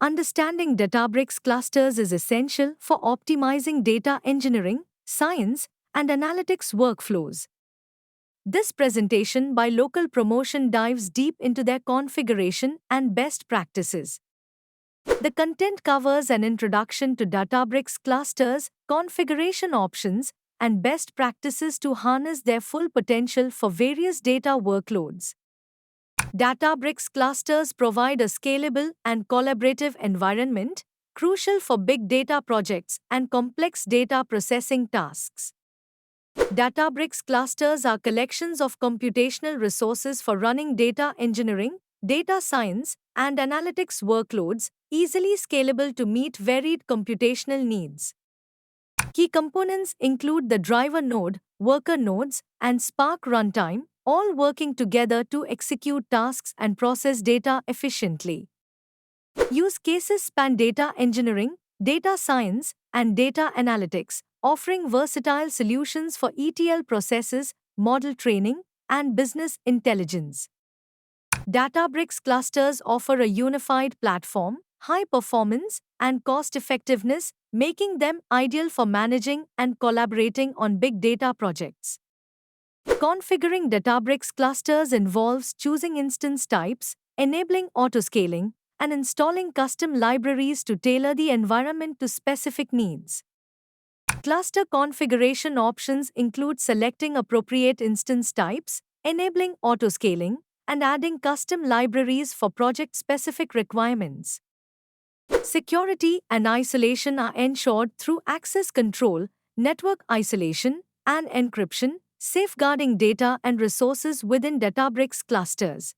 Understanding Databricks clusters is essential for optimizing data engineering, science, and analytics workflows. This presentation by Local Promotion dives deep into their configuration and best practices. The content covers an introduction to Databricks clusters, configuration options, and best practices to harness their full potential for various data workloads. Databricks clusters provide a scalable and collaborative environment, crucial for big data projects and complex data processing tasks. Databricks clusters are collections of computational resources for running data engineering, data science, and analytics workloads, easily scalable to meet varied computational needs. Key components include the driver node, worker nodes, and Spark runtime, all working together to execute tasks and process data efficiently. Use cases span data engineering, data science, and data analytics, offering versatile solutions for ETL processes, model training, and business intelligence. Databricks clusters offer a unified platform, high performance, and cost effectiveness, making them ideal for managing and collaborating on big data projects. Configuring Databricks clusters involves choosing instance types, enabling autoscaling, and installing custom libraries to tailor the environment to specific needs. Cluster configuration options include selecting appropriate instance types, enabling autoscaling, and adding custom libraries for project-specific requirements. Security and isolation are ensured through access control, network isolation, and encryption, safeguarding data and resources within Databricks clusters.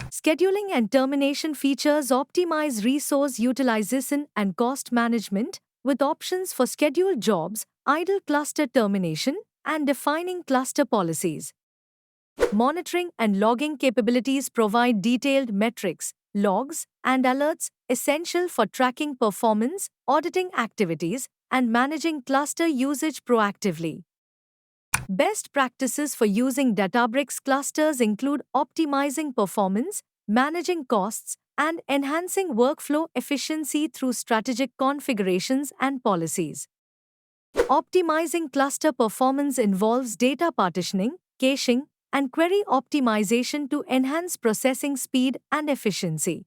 Scheduling and termination features optimize resource utilization and cost management, with options for scheduled jobs, idle cluster termination, and defining cluster policies. Monitoring and logging capabilities provide detailed metrics, logs, and alerts essential for tracking performance, auditing activities, and managing cluster usage proactively. Best practices for using Databricks clusters include optimizing performance, managing costs, and enhancing workflow efficiency through strategic configurations and policies. Optimizing cluster performance involves data partitioning, caching, and query optimization to enhance processing speed and efficiency.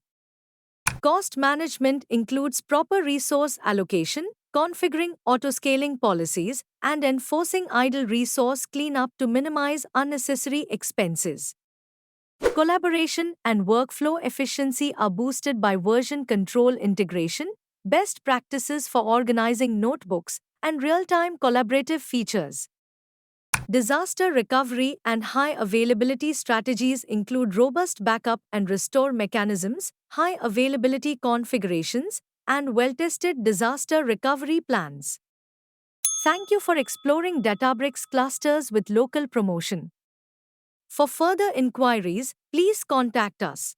Cost management includes proper resource allocation, configuring autoscaling policies, and enforcing idle resource cleanup to minimize unnecessary expenses. Collaboration and workflow efficiency are boosted by version control integration, best practices for organizing notebooks, and real-time collaborative features. Disaster recovery and high availability strategies include robust backup and restore mechanisms, high availability configurations, and well-tested disaster recovery plans. Thank you for exploring Databricks clusters with Local Promotion. For further inquiries, please contact us.